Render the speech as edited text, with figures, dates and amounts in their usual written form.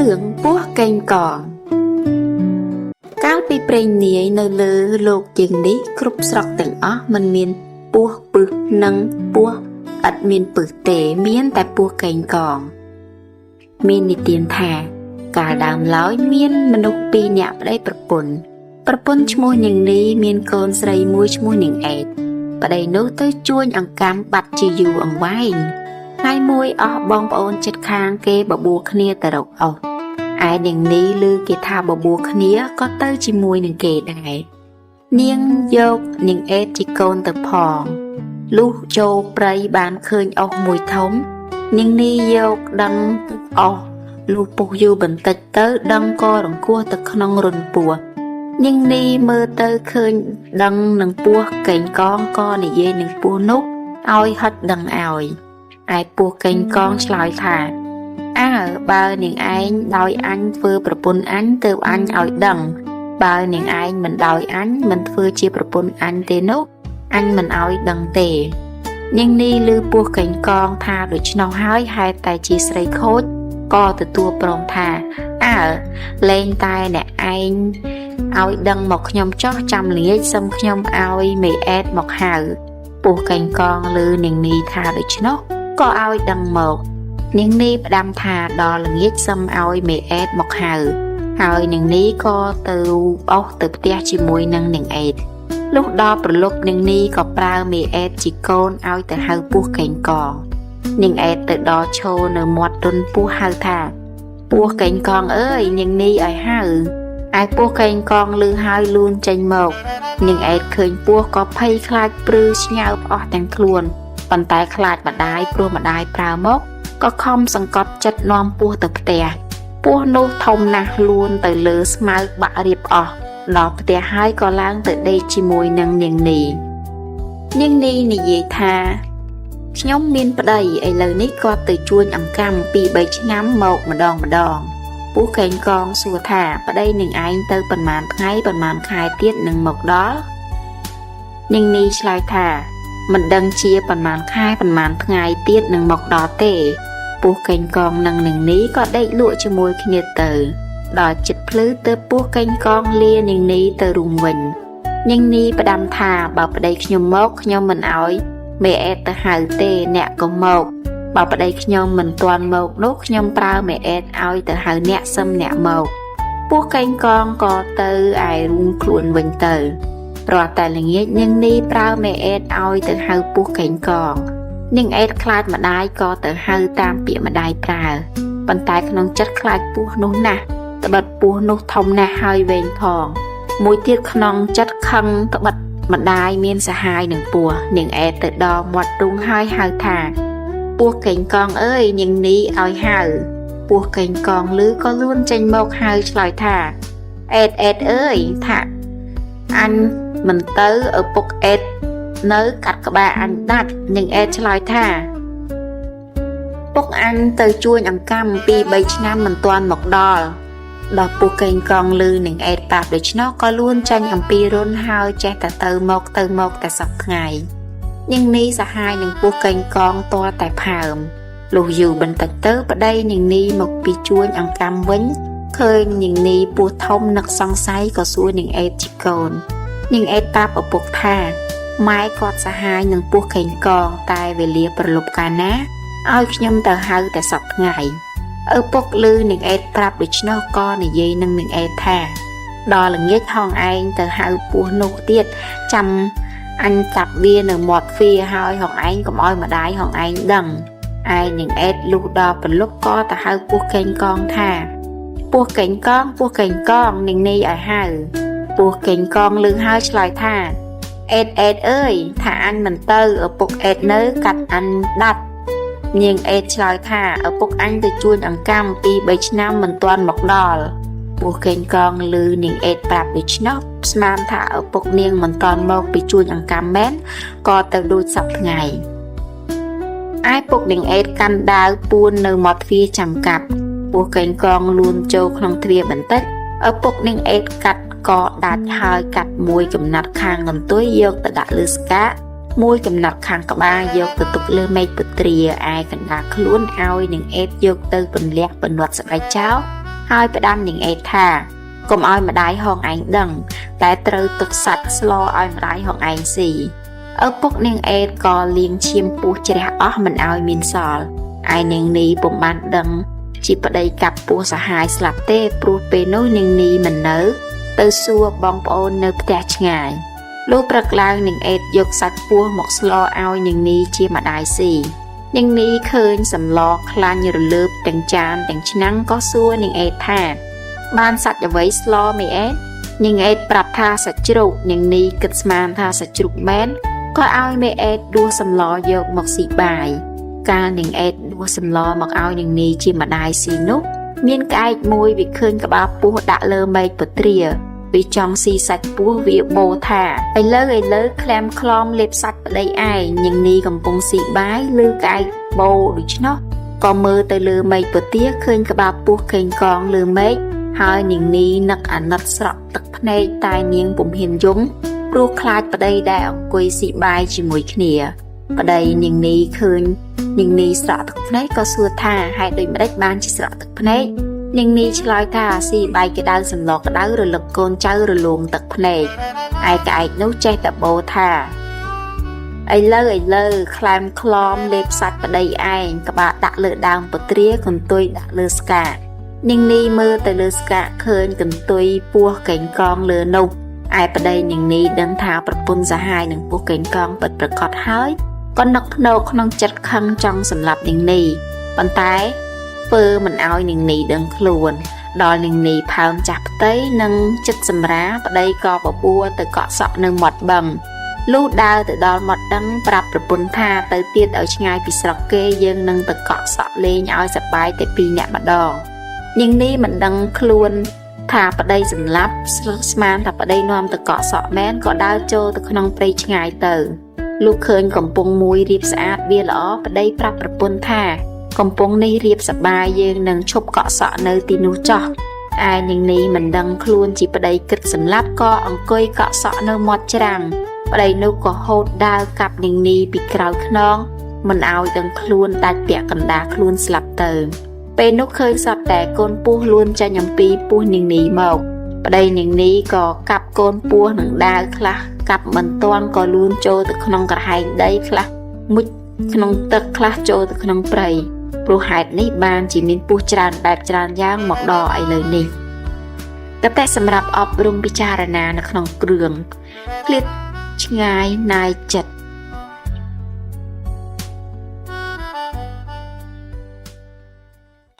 រឿងពោះកេងកងកាលពីព្រេងនាយនៅលើលោកជាងនេះគ្រប់ស្រុកទាំងអស់មិនមានពោះពឹសនិងពោះឥតមានពឹសទេមានតែពោះកេងកងមាននិទានថាកាលដើមឡើយមានមនុស្សពីរនាក់ប្តីប្រពន្ធឈ្មោះនាងនីមានកូនស្រីមួយឈ្មោះនាងអេតប្តីនោះទៅជួញអង្កាំបាត់ជាយូរអង្វែងថ្ងៃមួយអស់បងប្អូនចិត្តខាងគេបបួលគ្នាទៅរកអស់ឯនាងនីឮគេថាបបួលគ្នាក៏ទៅជាមួយនឹងគេដែរនាងយកនាងអេតជាកូនទៅផងលុះចូលព្រៃបានឃើញអស់មួយធំនាងនីយកដឹងអស់លុះពុះយូរបន្តិចទៅដឹងក៏រង្គោះទៅក្នុងរុនពោះនាងនីមើលទៅឃើញដឹងនឹងពោះកេងកងក៏និយាយនឹងពោះនោះឲ្យហិតដឹងឲ្យឯពោះកេងកងឆ្លើយថាអើបើនាងឯងដោយអញធ្វើប្រពន្ធអញទើបអញឲ្យដឹងបើនាងឯងមិនដោយអញមិនធ្វើជាប្រពន្ធអញទេនោះអញមិនឲ្យដឹងទេនាងនីឮពោះកេងកងថាដូច្នោះហើយហេតុតែជាស្រីខូចក៏ទទួលព្រមថាអើលែងតែអ្នកឯងឲ្យដឹងមកខ្ញុំចោះចាំល្ងាចសុំខ្ញុំឲ្យមេអេតមកហៅពោះកេងកងឮនាងនីថាដូច្នោះក៏ឲ្យដឹងមកនាងនីផ្ដាំថាដល់ល្ងាចសុំឲ្យមេអេតមកហៅហើយនាងនីក៏ទៅអស់ទៅផ្ទះជាមួយនឹងនាងអេតលុះដល់ប្រលប់នាងនីក៏ប្រើមេអេតជាកូនឲ្យទៅហៅពោះកេងកងនាងអេតទៅដល់ឈរនៅមាត់រុនពោះហៅថាពោះកេងកងអើយនាងនីឲ្យហៅឯពោះកេងកងឮហើយលូនចេញមកនាងអេតឃើញពោះក៏ភ័យខ្លាចព្រឺស្ញើបអស់ទាំងខ្លួនប៉ុន្តែខ្លាចម្ដាយព្រោះម្ដាយប្រើមកក៏ខំសង្កត់ចិត្តនាំពោះទៅផ្ទះពោះនោះធំណាស់លួនទៅលើស្មៅបាក់រៀបអស់ដល់ផ្ទះហើយក៏ឡើងទៅដេកជាមួយនឹងនាងនីនិយាយថាខ្ញុំមានប្តីឥឡូវនេះគាត់ទៅជួញអង្កាំពី3ឆ្នាំមកម្ដងពោះកេងកងសួរថាប្តីនឹងឯងទៅប៉ុន្មានថ្ងៃប៉ុន្មានខែទៀតនឹងមកដល់នាងនីឆ្លើយថាមិនដឹងជាប៉ុន្មានខែប៉ុន្មានថ្ងៃទៀតនឹងមកដល់ទេពោះកេងកងនិងនាងនីក៏ដេកលក់ជាមួយគ្នាទៅដល់ជិតភ្លឺទើបពោះកេងកងលានាងនីទៅរួមវិញនាងនីផ្ដាំថាបើប្តីខ្ញុំមកខ្ញុំមិនឲ្យមេអេតទៅហៅទេអ្នកក៏មកបើប្តីខ្ញុំមិនទាន់មកនោះខ្ញុំប្រើមេអេតឲ្យទៅហៅអ្នកសឹមអ្នកមកពោះកេងកងក៏ទៅឯរួមខ្លួនវិញទៅរាល់តែល្ងាចនាងនីប្រើមេអេតឲ្យទៅហៅពោះកេងកងនាងអេតខ្លាចម្ដាយក៏ទៅហៅតាមពាក្យម្ដាយប្រើប៉ុន្តែក្នុងចិត្តខ្លាចពោះនោះណាស់ត្បិតពោះនោះធំណាស់ហើយវែងផងមួយទៀតក្នុងចិត្តខឹងត្បិតម្ដាយមានសហាយនឹងពោះនាងអេតទៅដល់មាត់ទ្រូងហើយហៅថាពោះកេងកងអើយនាងនីឲ្យហៅពោះកេងកងឮក៏លួនចេញមកហៅឆ្លើយថាអេតអើយថាអញមិនទៅឪពុកអេតនៅកាត់ក្បាលអញដាច់នាងអេតឆ្លើយថាពុកអញទៅជួញអង្កាំពី3ឆ្នាំមិនទាន់មកដល់ពោះកេងកងឮនាងអេតប្រាប់ដូច្នោះក៏លួនចាញ់អំពីរុនហើយចេះតែទៅមកតែសប្តាហ៍ថ្ងៃនាងនីសហាយនឹងពោះកេងកងទាល់តែផើមលុះយូរបន្តិចទៅប្តីនាងនីមកពីជួញអង្កាំវិញឃើញនាងនីពោះធំនឹកសង្ស័យក៏សួរនាងអេតជាកូននាងអេតប្រាប់ឪពុកថាម៉ែគាត់សហាយនឹងពោះកេងកងតែវេលាប្រលប់កាលណាឲ្យខ្ញុំទៅហៅតែសប្តាហ៍ថ្ងៃឪពុកឮនាងអេតប្រាប់ដូច្នោះក៏និយាយនឹងនាងអេតថាដល់ល្ងាចហងឯងទៅហៅពោះនោះទៀតចាំអញចាប់វានៅមាត់ទ្វារហើយហងឯងកុំឲ្យម្ដាយហងឯងដឹងឯនាងអេតលុះដល់ប្រលប់ក៏ទៅហៅពោះកេងកងថាពោះកេងកងនាងនីឲ្យហៅពោះកេងកងឮហើយឆ្លើយថាអេតអើយថាអញមិនទៅឪពុកអេតនៅកាត់អញដាច់នាងអេតឆ្លើយថាឪពុកអញទៅជួញអង្កាំពី3ឆ្នាំមិនទាន់មកដល់ពោះកេងកងឮនាងអេតប្រាប់ដូច្នោះស្មានថាឪពុកនាងមិនទាន់មកពីជួញអង្កាំមែនក៏ទៅដូចសប្តាហ៍ថ្ងៃឯពុកនាងអេតកាន់ដាវពួននៅមាត់ទ្វារចាំកាប់ពោះកេងកងលួនចូលក្នុងទ្វារបន្តិចឪពុកនាងអេតកាត់កដាច់ហើយកាត់មួយកំណាត់ខាងកន្ទុយយកទៅដាក់លើស្កាមួយកំណាត់ខាងក្បាលយកទៅទុកលើមេឃពុត្រាឯកណ្ដាលខ្លួនឲ្យនាងអេតយកទៅពន្លះពន្វាត់ស្បែកចោល ហើយផ្ដាំនាងអេតថាកុំឲ្យម្ដាយហងឯងដឹងតែត្រូវទឹកសាច់ស្លឲ្យម្ដាយហងឯងស៊ីឪពុកនាងអេតក៏លាងឈាមពោះជ្រះអស់មិនឲ្យមានសល់ឯនាងនីពុំបានដឹងជាប្តីកាប់ពោះសហាយស្លាប់ទេព្រោះពេលនោះនាងនីមិននៅទៅសួរបងប្អូននៅផ្ទះឆ្ងាយលុះព្រឹកឡើងនាងអេតយកសាច់ពោះមកស្លឲ្យនាងនីជាម្ដាយស៊ីនាងនីឃើញសម្លខ្លាញ់រលើបទាំងចានទាំងឆ្នាំងក៏សួរនាងអេតថាបានសាច់អ្វីស្លមេអេតនាងអេតប្រាប់ថាសាច់ជ្រូកនាងនីគិតស្មានថាសាច់ជ្រូកមែនក៏ឲ្យមេអេតដួសសម្លយកមកស៊ីបាយកាលនាងអេតដួសសម្លមកឲ្យនាងនីជាម្ដាយស៊ីនោះមានក្អែកមួយវាឃើញក្បាលពោះដាក់លើមែកពត្រាវាចង់ស៊ីសាច់ពោះវាបោថាឥឡូវក្លែមខ្លំលេបសាច់ប្តីឯងនាងនីកំពុងស៊ីបាយឬក្អែកបោដូច្នោះក៏មើលទៅលើមែកពត្រាឃើញក្បាលពោះខេងកងលើមែកហើយនាងនីនឹកអាណិតស្រក់ទឹកភ្នែកតែនាងពុំហ៊ានយំព្រោះខ្លាចប្តីដែលអង្គុយស៊ីបាយជាមួយគ្នាប្តីនាងនីឃើញនាងនីស្រក់ទឹកភ្នែកក៏សួរថាហេតុដូចម្ដេចបានជាស្រក់ទឹកភ្នែកនាងនីឆ្លើយថាស៊ីបាយក្តៅសម្លក្តៅរលឹកកូនចៅរលោងទឹកភ្នែកឯក្អែកនោះចេះតែបោថាឥឡូវក្លែមខ្លំលេបសាច់ប្តីឯងក្បាលដាក់លើដើមពត្រាកន្ទុយដាក់លើស្កានាងនីមើលទៅលើស្កាឃើញកន្ទុយពោះកេងកងលើនោះឯប្តីនាងនីដឹងថាប្រពន្ធសហាយនឹងពោះកេងកងពិតប្រាកដហើយក៏នឹកភ្នោក្នុងចិត្តខឹងចង់សម្លាប់នាងនីប៉ុន្តែពើមិនឲ្យនាងនីដឹងខ្លួនដល់នាងនីផើមចាស់ផ្ទៃនិងចិត្តសម្រាប្តីក៏បបួលទៅកក់សក់នៅមាត់បឹងលុះដើរទៅដល់មាត់ដឹងប្រាប់ប្រពន្ធថាទៅទៀតឲ្យឆ្ងាយពីស្រុកគេយើងនឹងទៅកក់សក់លេងឲ្យសប្បាយតែ2នាក់ម្ដងនាងនីមិនដឹងខ្លួនថាប្តីសម្លាប់ស្មានថាប្តីនាំទៅកក់សក់មែនក៏ដើរចូលទៅក្នុងព្រៃឆ្ងាយទៅលុះឃើញកំពង់មួយរៀបស្អាតវាល្អប្តីប្រាប់ប្រពន្ធថាកំពង់នេះរៀបសប្បាយយើងនឹងឈប់កក់សក់នៅទីនោះចោះឯនាងនីមិនដឹងខ្លួនជាប្តីគិតសម្លាប់ក៏អង្គុយកក់សក់នៅមាត់ច្រាំងប្តីនោះក៏ហូតដើរកាប់នាងនីពីក្រោយខ្នងមិនឲ្យដឹងខ្លួនដាច់ពាក់កណ្ដាលខ្លួនស្លាប់ទៅពេលនោះឃើញសត្វតែកូនពស់លួនចេញអំពីពោះនាងនីមកប្តីនាងនីក៏កាប់កូនពស់នឹងដាវខ្លះកាប់មិនទាន់ក៏លួនចូលទៅក្នុងក្រហែងដីខ្លះមុជក្នុងទឹកខ្លះចូលទៅក្នុងព្រៃព្រោះហេតុនេះបានជាមានពស់ច្រើនបែបច្រើនយ៉ាងមកដល់ឥឡូវនេះតែតែសម្រាប់អប់រំពិចារណានៅក្នុងគ្រឿងឃ្លាតឆ្ងាយណាយចិត្ត